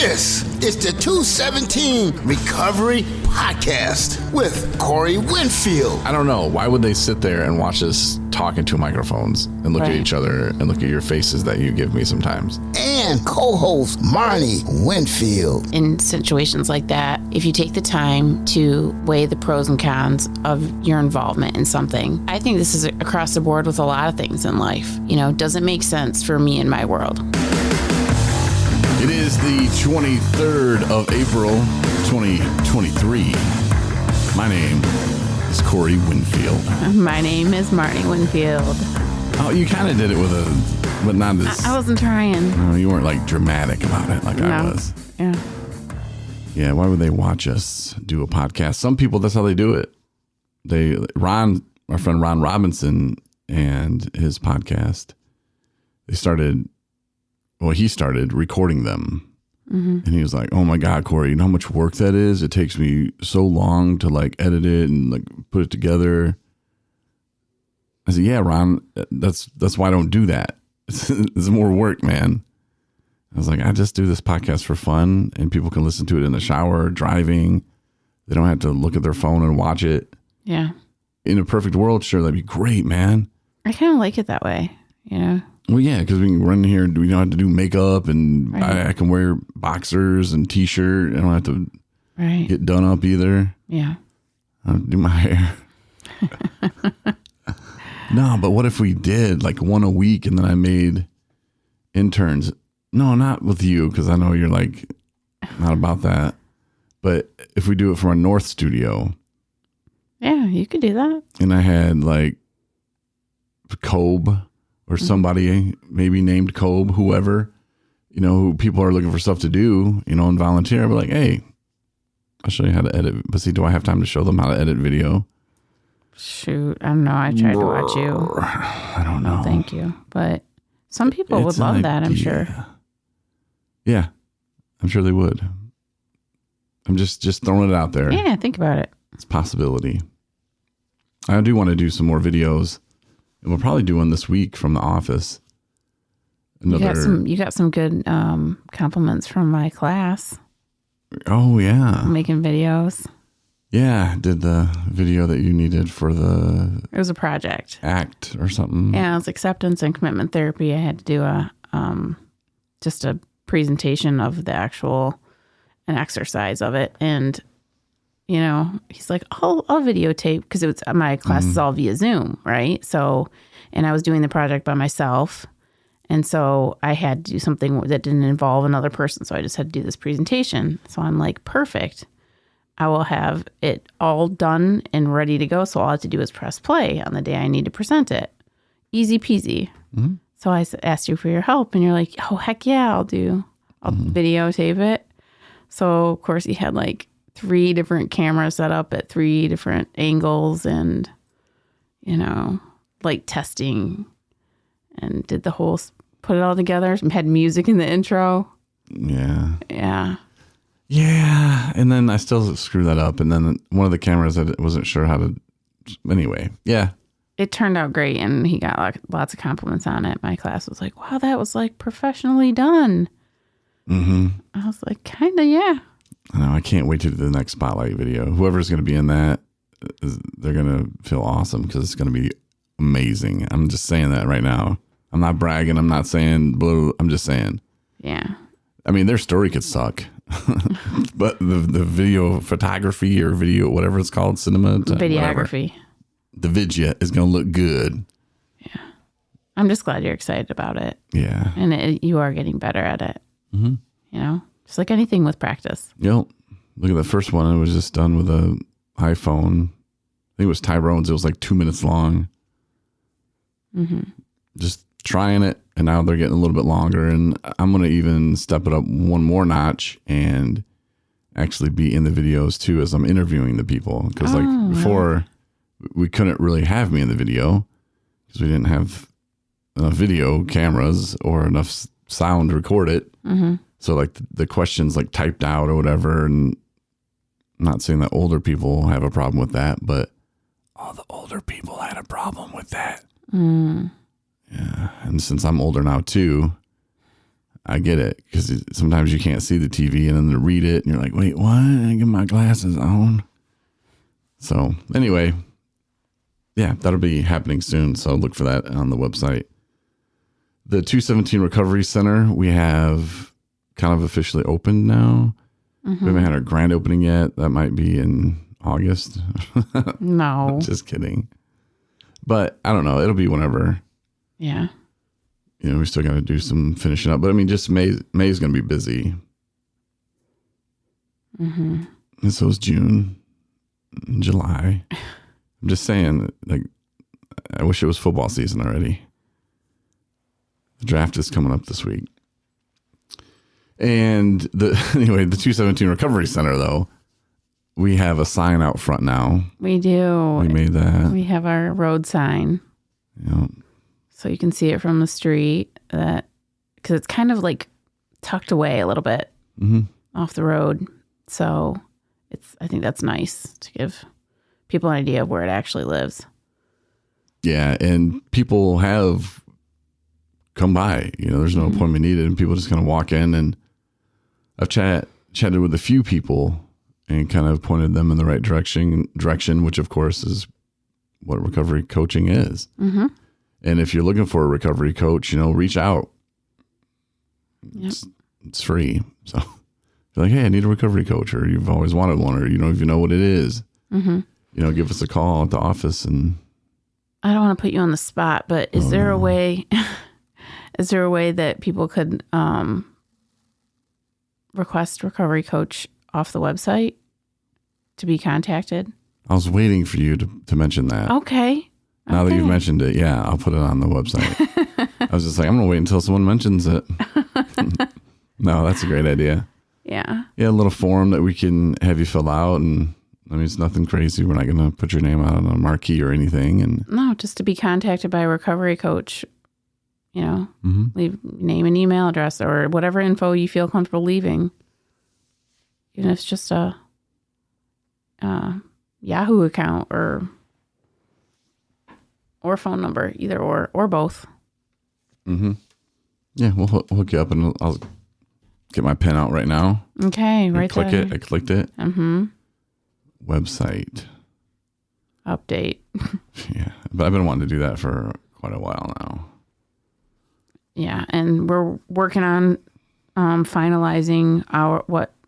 This is the 217 Recovery Podcast with Corey Winfield. I don't know. Why would they sit there and watch us talk into microphones and look at each other and look at your faces that you give me sometimes? And co-host Marney Winfield. In situations like that, if you take the time to weigh the pros and cons of your involvement in something, I think this is across the board with a lot of things in life. You know, does it make sense for me in my world? It is the 23rd of April, 2023. My name is Corey Winfield. My name is Marney Winfield. Oh, you kind of did it with but not as... I wasn't trying. No, you weren't like dramatic about it like I was. Yeah. Yeah, why would they watch us do a podcast? Some people, that's how they do it. Our friend Ron Robinson and his podcast, he started recording them. Mm-hmm. And he was like, oh my God, Corey, you know how much work that is? It takes me so long to like edit it and like put it together. I said, yeah, Ron, that's why I don't do that. It's more work, man. I was like, I just do this podcast for fun and people can listen to it in the shower, driving. They don't have to look at their phone and watch it. Yeah. In a perfect world, sure, that'd be great, man. I kind of like it that way, you know? Well, yeah, because we can run here and we don't have to do makeup and I can wear boxers and t-shirt. I don't have to get done up either. Yeah. I don't do my hair. No, but what if we did like one a week and then I made interns? No, not with you, because I know you're like not about that. But if we do it from our North studio. Yeah, you could do that. And I had like Cobe or somebody maybe named Cobe, whoever, you know, who people are looking for stuff to do, you know, and volunteer. I'd be like, hey, I'll show you how to edit. But see, do I have time to show them how to edit video? Shoot, I don't know. I tried to watch you. I don't know. No, thank you. But some people would love that, I'm sure. Yeah, I'm sure they would. I'm just throwing it out there. Yeah, think about it. It's a possibility. I do want to do some more videos. And we'll probably do one this week from the office. You got some good compliments from my class. Oh, yeah. Making videos. Yeah, did the video that you needed for It was a project. ACT or something. Yeah, it was acceptance and commitment therapy. I had to do just a presentation of an exercise of it. And, you know, he's like, I'll videotape, because my class is all via Zoom, right? So, and I was doing the project by myself. And so I had to do something that didn't involve another person. So I just had to do this presentation. So I'm like, perfect. I will have it all done and ready to go. So all I have to do is press play on the day I need to present it. Easy peasy. Mm-hmm. So I asked you for your help, and you're like, oh, heck yeah, I'll videotape it. So, of course, he had like 3 different cameras set up at 3 different angles and, you know, like testing, and did put it all together. Had music in the intro. Yeah. Yeah. Yeah. And then I still screwed that up. And then one of the cameras, I wasn't sure how to. Anyway. Yeah. It turned out great, and he got lots of compliments on it. My class was like, wow, that was like professionally done. Mm-hmm. I was like, kind of, yeah. I know. I can't wait to do the next Spotlight video. Whoever's going to be in that, they're going to feel awesome, because it's going to be amazing. I'm just saying that right now. I'm not bragging. I'm not saying blue. I'm just saying. Yeah. I mean, their story could suck. But the video photography or video, whatever it's called, videography. Whatever, the vidya is going to look good. Yeah. I'm just glad you're excited about it. Yeah. And you are getting better at it. Mm-hmm. You know, just like anything with practice. Yep. Look at the first one. It was just done with an iPhone. I think it was Tyrone's. It was like 2 minutes long. Mm-hmm. Just trying it. And now they're getting a little bit longer. And I'm going to even step it up one more notch and actually be in the videos too, as I'm interviewing the people. Because before, we couldn't really have me in the video because we didn't have enough video cameras or enough sound to record it. Mm-hmm. So like the questions like typed out or whatever. And I'm not saying that older people have a problem with that, but all the older people had a problem with that. Mm. Yeah. And since I'm older now too, I get it, because sometimes you can't see the TV and then to read it and you're like, wait, what? I get my glasses on. So anyway, yeah, that'll be happening soon. So look for that on the website. The 217 Recovery Center, we have kind of officially opened now. We haven't had our grand opening yet. That might be in August. No. Just kidding. But I don't know. It'll be whenever. Yeah. You know, we still got to do some finishing up. But I mean, just May's going to be busy. And so is June, and July. I'm just saying, like, I wish it was football season already. The draft is coming up this week. And anyway, the 217 Recovery Center, though, we have a sign out front now. We do. We made that. We have our road sign. Yeah. So you can see it from the street, that because it's kind of like tucked away a little bit off the road. So I think that's nice to give people an idea of where it actually lives. Yeah, and people have come by. You know, there's no appointment needed, and people just kind of walk in. And I've chatted with a few people and kind of pointed them in the right direction, which of course is what recovery coaching is. And if you're looking for a recovery coach, you know, reach out. Yep. It's free. So you're like, hey, I need a recovery coach, or you've always wanted one, or you don't even know what it is. You know, give us a call at the office. And I don't want to put you on the spot, but is there a way? Is there a way that people could request recovery coach off the website to be contacted? I was waiting for you to mention that. Okay. Now that you've mentioned it, yeah, I'll put it on the website. I was just like, I'm going to wait until someone mentions it. No, that's a great idea. Yeah. Yeah, a little form that we can have you fill out. And I mean, it's nothing crazy. We're not going to put your name out on a marquee or anything. And no, just to be contacted by a recovery coach, you know, leave name and email address or whatever info you feel comfortable leaving. Even if it's just a Yahoo account or phone number, either or both. Yeah, we'll hook you up, and I'll get my pen out right now. Okay, right click there. it. I clicked it. Website. Update. Yeah, but I've been wanting to do that for quite a while now. Yeah, and we're working on finalizing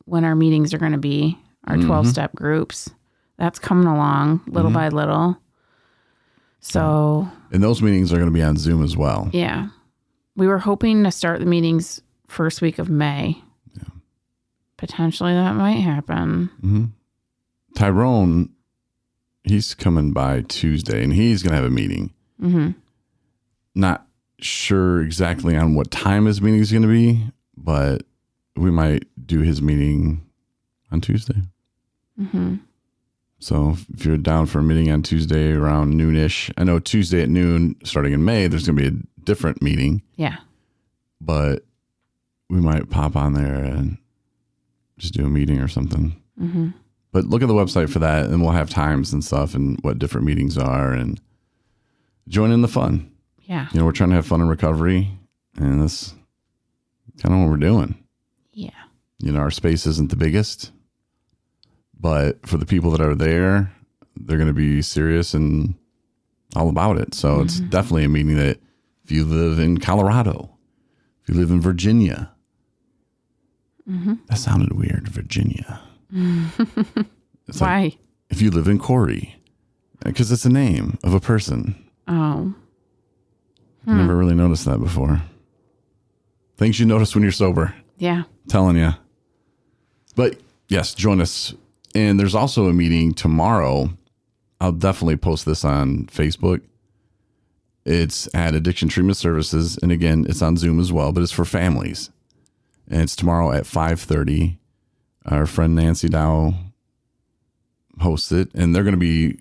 when our meetings are going to be, our 12-step groups. That's coming along little by little. So, and those meetings are going to be on Zoom as well. Yeah. We were hoping to start the meetings first week of May. Yeah. Potentially that might happen. Tyrone, he's coming by Tuesday, and he's going to have a meeting. Not sure exactly on what time his meeting is going to be, but we might do his meeting on Tuesday. So if you're down for a meeting on Tuesday around noonish, I know Tuesday at noon, starting in May, there's going to be a different meeting. Yeah. But we might pop on there and just do a meeting or something. But look at the website for that, and we'll have times and stuff and what different meetings are, and join in the fun. Yeah. You know, we're trying to have fun in recovery, and that's kind of what we're doing. Yeah. You know, our space isn't the biggest, but for the people that are there, they're going to be serious and all about it. So it's definitely a meeting that if you live in Colorado, if you live in Virginia, that sounded weird, Virginia. It's Why? Like, if you live in Corey, because it's a name of a person. Oh. Never really noticed that before. Things you notice when you're sober. Yeah. Telling you. But yes, join us. And there's also a meeting tomorrow. I'll definitely post this on Facebook. It's at Addiction Treatment Services. And again, it's on Zoom as well, but it's for families. And it's tomorrow at 5:30. Our friend Nancy Dow hosts it. And they're going to be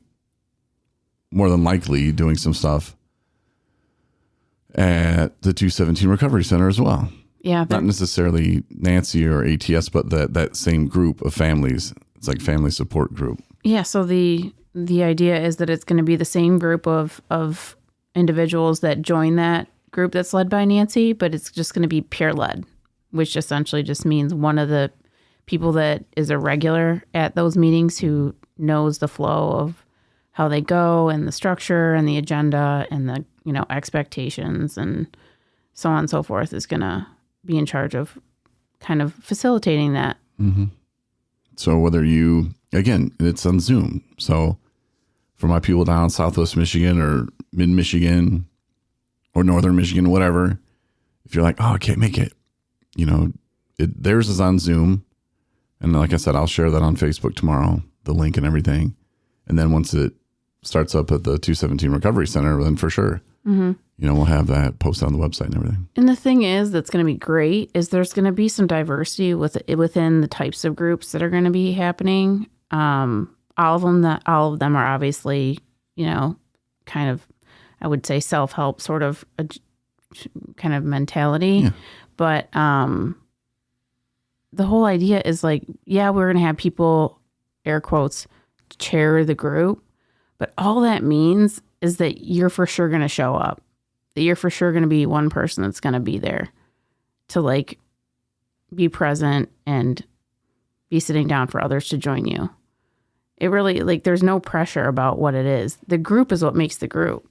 more than likely doing some stuff at the 217 Recovery Center as well. Yeah. Not necessarily Nancy or ATS, but that same group of families. It's like family support group. Yeah. So the idea is that it's going to be the same group of individuals that join that group that's led by Nancy, but it's just going to be peer led. which essentially just means one of the people that is a regular at those meetings who knows the flow of how they go and the structure and the agenda and the, expectations and so on and so forth is going to be in charge of kind of facilitating that. Mm-hmm. So whether again, it's on Zoom. So for my people down in Southwest Michigan or mid-Michigan or Northern Michigan, whatever, if you're like, oh, I can't make it, theirs is on Zoom. And like I said, I'll share that on Facebook tomorrow, the link and everything. And then once it starts up at the 217 Recovery Center, then for sure, we'll have that posted on the website and everything. And the thing is, that's going to be great, is there's going to be some diversity within the types of groups that are going to be happening. All of them are obviously, kind of, I would say self-help sort of kind of mentality. Yeah. But the whole idea is like, yeah, we're going to have people, air quotes, chair the group. But all that means is that you're for sure going to show up, that you're for sure going to be one person that's going to be there to like be present and be sitting down for others to join you. It really, like, there's no pressure about what it is. The group is what makes the group.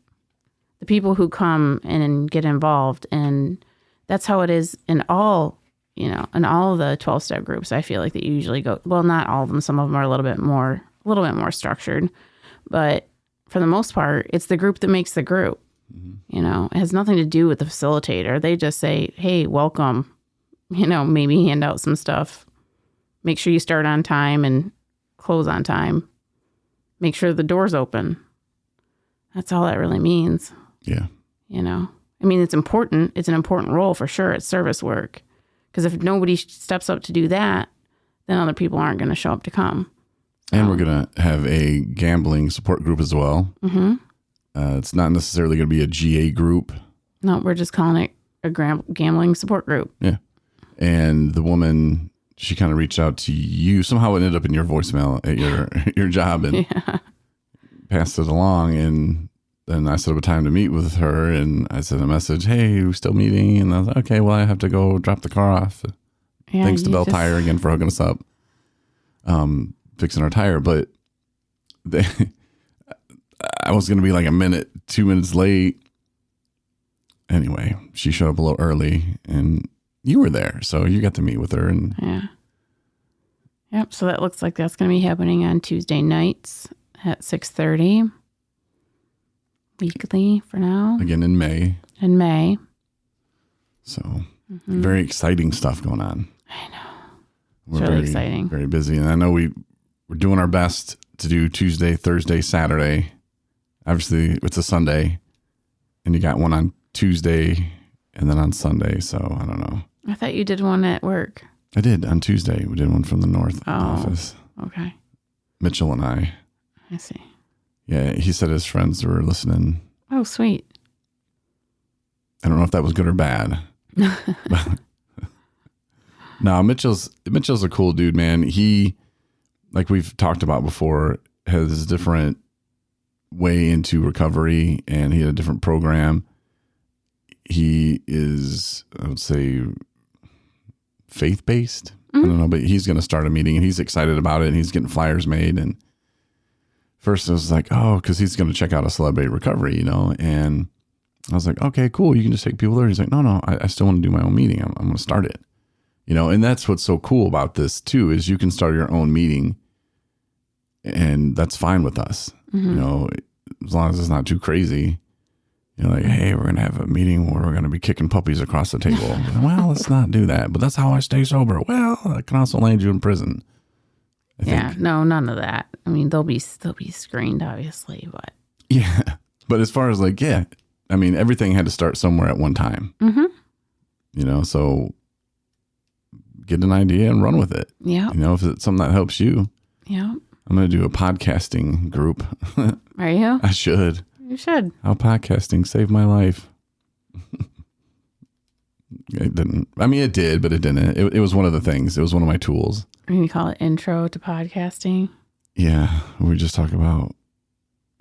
The people who come in and get involved, and that's how it is in all, in all of the 12-step groups. I feel like that you usually go, well, not all of them. Some of them are a little bit more structured, but for the most part, it's the group that makes the group. Mm-hmm. It has nothing to do with the facilitator. They just say, hey, welcome, maybe hand out some stuff. Make sure you start on time and close on time. Make sure the door's open. That's all that really means. Yeah. It's important. It's an important role for sure. It's service work. Because if nobody steps up to do that, then other people aren't going to show up to come. And we're going to have a gambling support group as well. Mm-hmm. It's not necessarily going to be a GA group. No, we're just calling it a gambling support group. Yeah. And the woman, she kind of reached out to you. Somehow it ended up in your voicemail at your job and passed it along. And then I set up a time to meet with her, and I sent a message, hey, we're still meeting. And I was like, okay, well, I have to go drop the car off. Yeah, thanks to Bell Tire again for hooking us up, fixing our tire. But I was going to be like 2 minutes late. Anyway, she showed up a little early, and you were there. So you got to meet with her. And yeah. Yep. So that looks like that's going to be happening on Tuesday nights at 6:30. Weekly for now. Again in May. So very exciting stuff going on. I know. We're really very exciting. Very busy. And I know we're doing our best to do Tuesday, Thursday, Saturday. Obviously, it's a Sunday. And you got one on Tuesday and then on Sunday. So I don't know. I thought you did one at work. I did on Tuesday. We did one from the North office. Okay. Mitchell and I see. Yeah, he said his friends were listening. Oh, sweet. I don't know if that was good or bad. No, Mitchell's a cool dude, man. He, like we've talked about before, has a different way into recovery, and he had a different program. He is, I would say, faith-based. Mm-hmm. I don't know, but he's going to start a meeting, and he's excited about it, and he's getting flyers made. And first I was like, oh, because he's going to check out a Celebrate Recovery, and I was like, okay, cool. You can just take people there. He's like, no, I still want to do my own meeting. I'm going to start it. And that's what's so cool about this too, is you can start your own meeting, and that's fine with us. Mm-hmm. As long as it's not too crazy. Like, hey, we're going to have a meeting where we're going to be kicking puppies across the table. Well, let's not do that. But that's how I stay sober. Well, that can also land you in prison. I think. No, none of that. I mean, they'll be screened, obviously, but. Yeah. But as far as everything had to start somewhere at one time. Mm-hmm. So get an idea and run with it. Yeah. If it's something that helps you. Yeah. I'm going to do a podcasting group. Are you? I should. You should. How podcasting saved my life. It didn't. I mean, it did, but it didn't. It was one of the things. It was one of my tools. Can you call it Intro to Podcasting? Yeah. We just talk about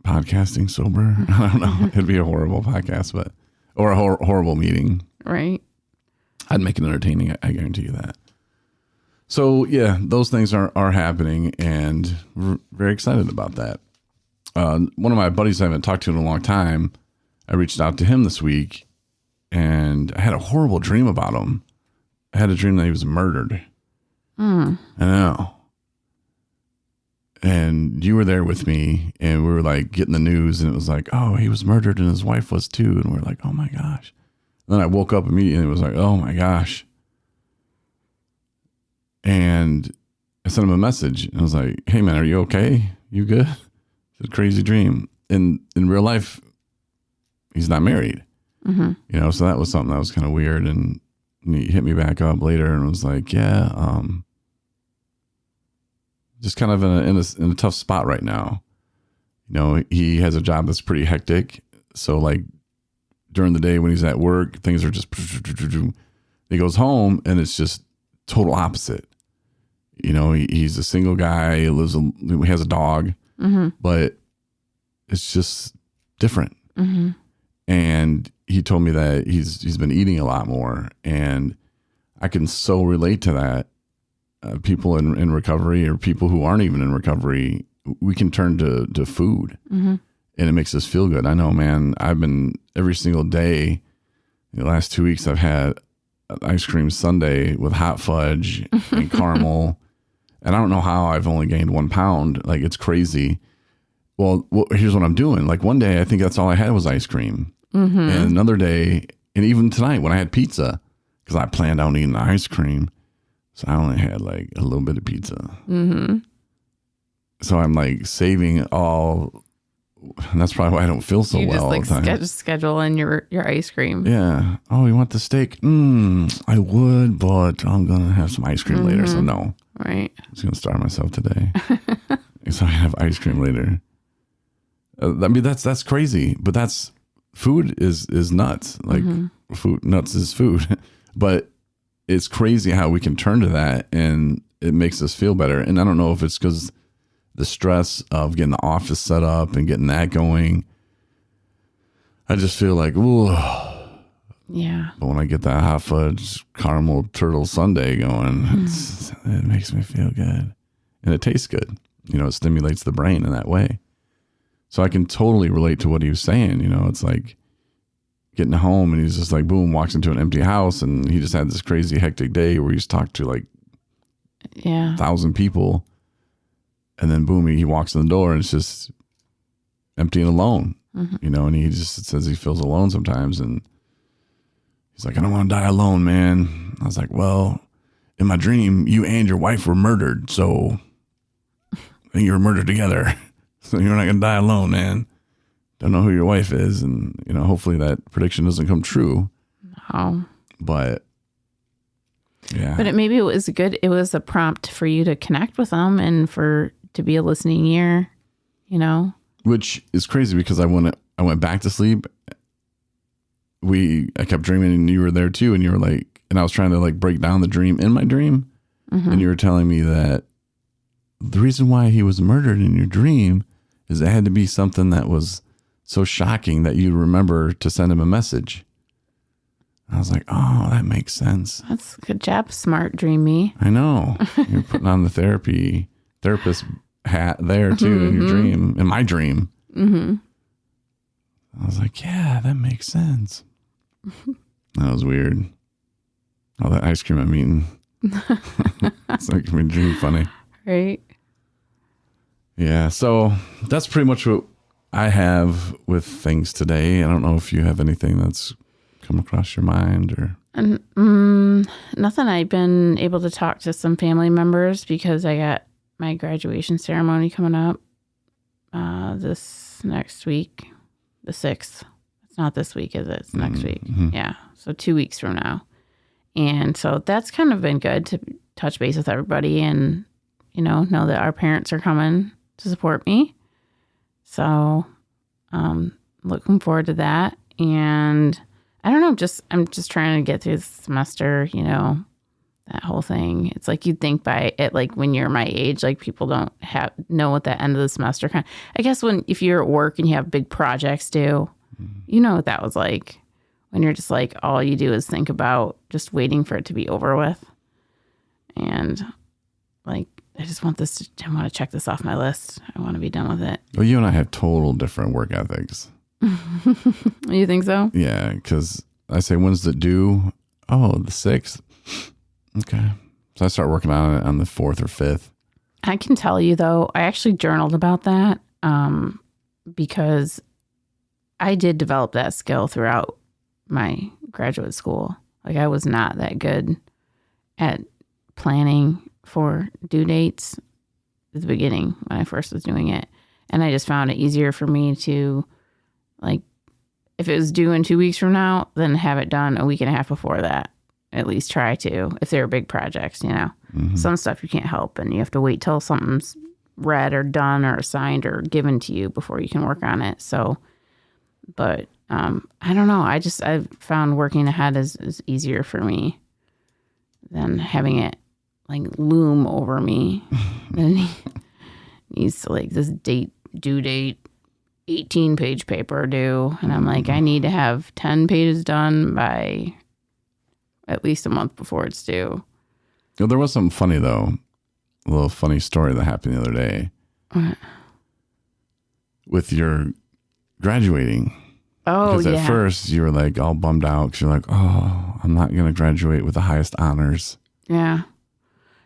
podcasting sober. I don't know. It'd be a horrible podcast, or a horrible meeting. Right. I'd make it entertaining. I guarantee you that. So yeah, those things are happening, and we're very excited about that. One of my buddies I haven't talked to in a long time, I reached out to him this week, and I had a horrible dream about him. I had a dream that he was murdered. I know. And you were there with me, and we were like getting the news, and it was like, oh, he was murdered, and his wife was too. And we're like, oh my gosh. And then I woke up immediately, and it was like, oh my gosh. And I sent him a message, and I was like, hey man, are you okay? You good? It's a crazy dream. In real life, he's not married. You know, so that was something that was kind of weird. And he hit me back up later and was like, yeah, just kind of in a tough spot right now. You know, he has a job that's pretty hectic. So like during the day when he's at work, things are just, he goes home and it's just total opposite. You know, he's a single guy, he has a dog, but it's just different. And he told me that he's been eating a lot more, and I can so relate to that. People in recovery, or people who aren't even in recovery, we can turn to food, and it makes us feel good. I know, man. I've been every single day. The last 2 weeks, I've had an ice cream sundae with hot fudge and caramel, and I don't know how I've only gained 1 pound. Like, it's crazy. Well, here's what I'm doing. Like one day, I think that's all I had was ice cream. And another day, and even tonight when I had pizza, because I planned on eating ice cream, so I only had like a little bit of pizza. So I'm like saving all, and that's probably why I don't feel so well. You just like schedule in your ice cream. Yeah. Oh, you want the steak? I would, but I'm going to have some ice cream later. So no. Right. I'm just going to starve myself today. So I have ice cream later. I mean, that's crazy, but food is nuts. Like nuts is food, but it's crazy how we can turn to that and it makes us feel better. And I don't know if it's because the stress of getting the office set up and getting that going, I just feel like, ooh. Yeah. But when I get that hot fudge caramel turtle sundae going, it makes me feel good, and it tastes good. You know, it stimulates the brain in that way. So I can totally relate to what he was saying. You know, it's like getting home and he's just like, boom, walks into an empty house, and he just had this crazy hectic day where he's talked to like 1,000 people. And then boom, he walks in the door and it's just empty and alone, you know, and he just says he feels alone sometimes. And he's like, I don't want to die alone, man. I was like, well, in my dream, you and your wife were murdered. So I think you were murdered together. So you're not going to die alone, man. Don't know who your wife is. And, you know, hopefully that prediction doesn't come true. No. But, yeah. But maybe it was it was a prompt for you to connect with them and to be a listening ear, you know? Which is crazy because I went back to sleep. I kept dreaming and you were there too. And you were like, and I was trying to like break down the dream in my dream. And you were telling me that the reason why he was murdered in your dream is it had to be something that was so shocking that you remember to send him a message. I was like, oh, that makes sense. That's a good job, smart dreamy. I know. You're putting on the therapist hat there too in your dream, in my dream. I was like, yeah, that makes sense. That was weird. All that ice cream I'm eating. It's like my dream funny. Right. Yeah, so that's pretty much what I have with things today. I don't know if you have anything that's come across your mind or... Nothing. I've been able to talk to some family members because I got my graduation ceremony coming up this next week, the 6th. It's not this week, is it? It's next week. Yeah, so 2 weeks from now. And so that's kind of been good to touch base with everybody and, you know that our parents are coming to support me. So looking forward to that. And I don't know, I'm just trying to get through the semester, you know, that whole thing. It's like you'd think by it, like when you're my age, like people don't know what the end of the semester kind of, I guess if you're at work and you have big projects due, you know what that was like when you're just like, all you do is think about just waiting for it to be over with. And like, I want to check this off my list. I want to be done with it. Well, you and I have total different work ethics. You think so? Yeah, because I say, when's it due? Oh, the 6th. Okay. So I start working on it on the 4th or 5th. I can tell you, though, I actually journaled about that because I did develop that skill throughout my graduate school. Like, I was not that good at planning for due dates at the beginning when I first was doing it. And I just found it easier for me to, like, if it was due in 2 weeks from now, then have it done a week and a half before that. At least try to, if they're big projects, you know. Mm-hmm. Some stuff you can't help, and you have to wait till something's read or done or assigned or given to you before you can work on it. So, but I don't know. I found working ahead is easier for me than having it like loom over me. Then it needs to, like, this due date, 18-page paper due, and I'm like, I need to have 10 pages done by at least a month before it's due. Well, there was something funny, though. A little funny story that happened the other day. What? With your graduating. Oh, because at first you were like all bummed out because you're like, oh, I'm not going to graduate with the highest honors. Yeah.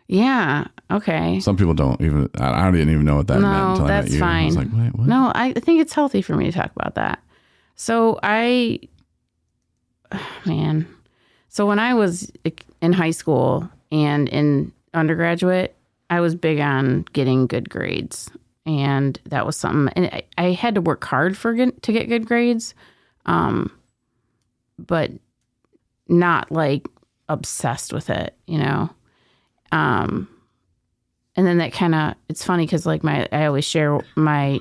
Yeah. Okay. Some people don't even, I didn't even know what that meant until I met you. That's fine. I was like, wait, what? No, I think it's healthy for me to talk about that. So So when I was in high school and in undergraduate, I was big on getting good grades. And that was something, and I had to work hard to get good grades, but not like obsessed with it, you know? And then that kind of, it's funny because like I always share my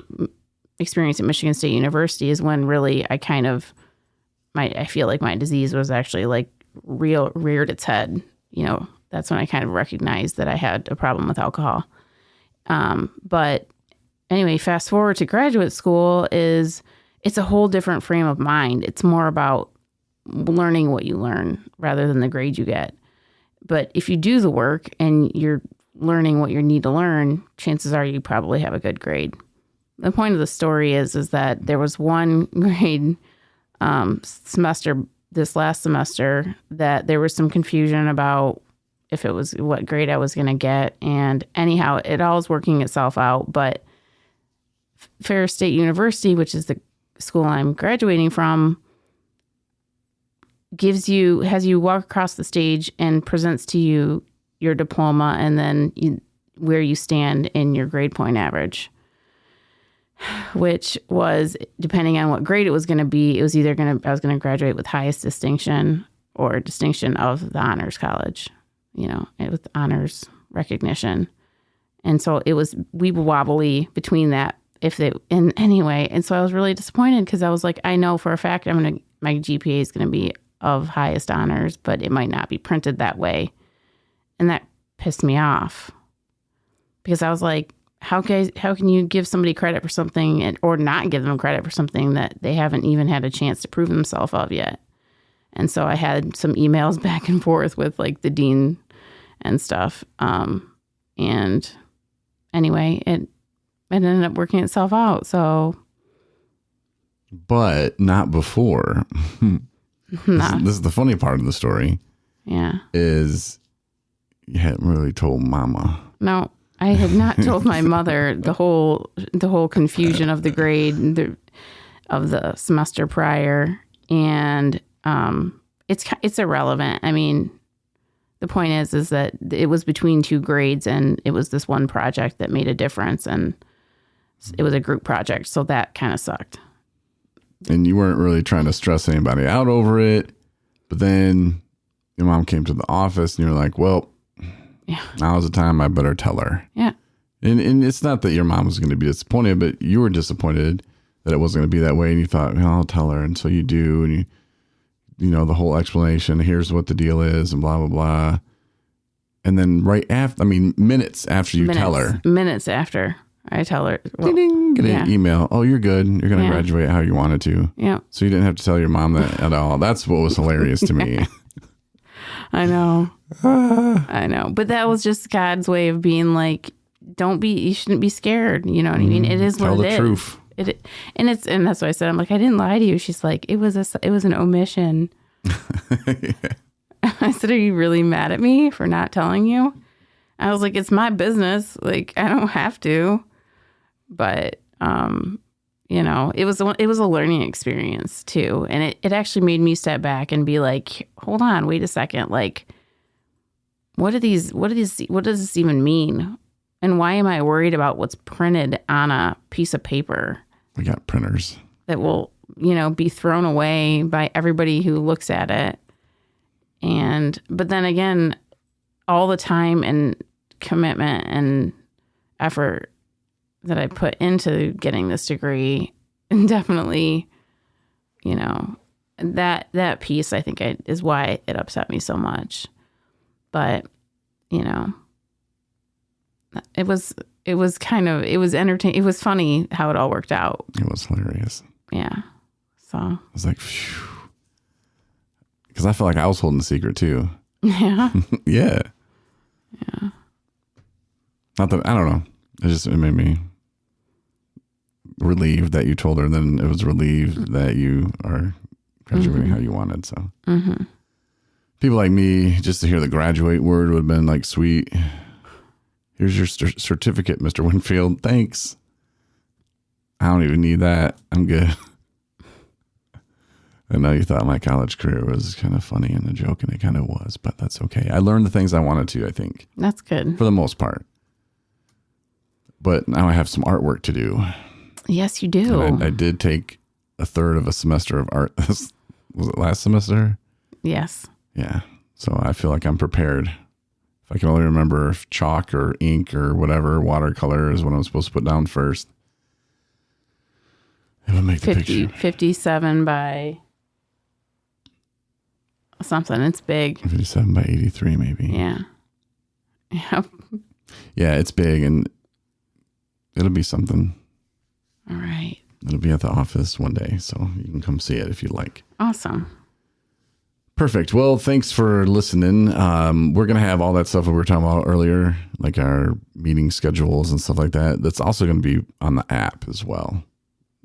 experience at Michigan State University is when really I feel like my disease was actually like reared its head. You know, that's when I kind of recognized that I had a problem with alcohol. But anyway, fast forward to graduate school it's a whole different frame of mind. It's more about learning what you learn rather than the grade you get. But if you do the work and you're learning what you need to learn, chances are you probably have a good grade. The point of the story is that there was one grade semester, this last semester, that there was some confusion about if it was what grade I was going to get. And anyhow, it all was working itself out. But Ferris State University, which is the school I'm graduating from, has you walk across the stage and presents to you your diploma and then where you stand in your grade point average, which was, depending on what grade it was going to be, it was either I was going to graduate with highest distinction or distinction of the honors college, you know, with honors recognition. And so it was wobbly between that anyway. And so I was really disappointed because I was like, I know for a fact my GPA is going to be of highest honors, but it might not be printed that way. And that pissed me off because I was like, how can you give somebody credit for something or not give them credit for something that they haven't even had a chance to prove themselves of yet? And so I had some emails back and forth with like the dean and stuff. And anyway, it ended up working itself out. So, but not before. This is the funny part of the story. Yeah. Is you hadn't really told Mama. No, I had not told my mother the whole confusion of the grade of the semester prior, and it's irrelevant. I mean, the point is that it was between two grades, and it was this one project that made a difference, and it was a group project, so that kind of sucked. And you weren't really trying to stress anybody out over it. But then your mom came to the office and you're like, well, yeah, now's the time I better tell her. Yeah. And it's not that your mom was going to be disappointed, but you were disappointed that it wasn't going to be that way. And you thought, I'll tell her. And so you do. And you know, the whole explanation, here's what the deal is and blah, blah, blah. And then minutes after you tell her. Minutes after I tell her, ding, ding, get an email. Oh, you're good. You're going to graduate how you wanted to. Yeah. So you didn't have to tell your mom that at all. That's what was hilarious to me. I know. I know. But that was just God's way of being like, you shouldn't be scared. You know what I mean? It is what it is. Tell the truth. And that's why I said, I'm like, I didn't lie to you. She's like, it was an omission. Yeah. I said, are you really mad at me for not telling you? I was like, it's my business. Like, I don't have to. But, it was a learning experience too. And it actually made me step back and be like, hold on, wait a second. Like, what does this even mean? And why am I worried about what's printed on a piece of paper? We got printers that will, be thrown away by everybody who looks at it. But then again, all the time and commitment and effort that I put into getting this degree, and definitely, that piece, I think is why it upset me so much. But, it was entertaining. It was funny how it all worked out. It was hilarious. Yeah. So I was like, phew. Because I feel like I was holding the secret too. Yeah. Yeah. Yeah. Not that, I don't know. It made me relieved that you told her, and then it was relieved that you are graduating how you wanted. So people like me, just to hear the graduate word would have been like, sweet. Here's your certificate, Mr. Winfield. Thanks. I don't even need that. I'm good. I know you thought my college career was kind of funny and a joke, and it kind of was, but that's okay. I learned the things I wanted to, I think. That's good. For the most part. But now I have some artwork to do. Yes, you do. I did take a third of a semester of art. Was it last semester? Yes. Yeah. So I feel like I'm prepared. If I can only remember if chalk or ink or whatever, watercolor is what I'm supposed to put down first. It would make the picture. 57 by something. It's big. 57 by 83 maybe. Yeah. Yep. Yeah, it's big, and it'll be something. All right. It'll be at the office one day, so you can come see it if you like. Awesome. Perfect. Well, thanks for listening. We're going to have all that stuff that we were talking about earlier, like our meeting schedules and stuff like that. That's also going to be on the app as well.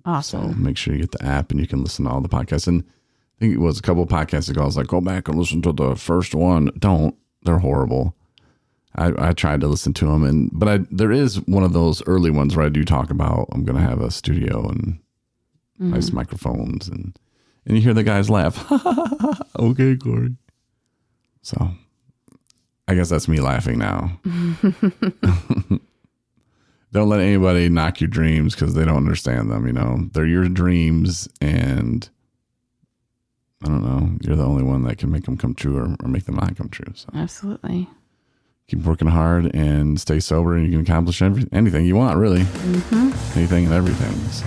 Awesome. So make sure you get the app and you can listen to all the podcasts. And I think it was a couple of podcasts ago, I was like, go back and listen to the first one. Don't. They're horrible. I tried to listen to them, but there is one of those early ones where I do talk about I'm going to have a studio and nice microphones, and you hear the guys laugh. Okay, Corey. So I guess that's me laughing now. Don't let anybody knock your dreams because they don't understand them. They're your dreams, and I don't know, you're the only one that can make them come true or make them not come true. So absolutely. Keep working hard and stay sober, and you can accomplish anything you want, really. Anything and everything. So,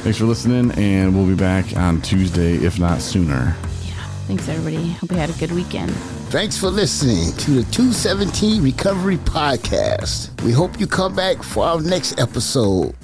thanks for listening, and we'll be back on Tuesday, if not sooner. Yeah. Thanks, everybody. Hope you had a good weekend. Thanks for listening to the 217 Recovery Podcast. We hope you come back for our next episode.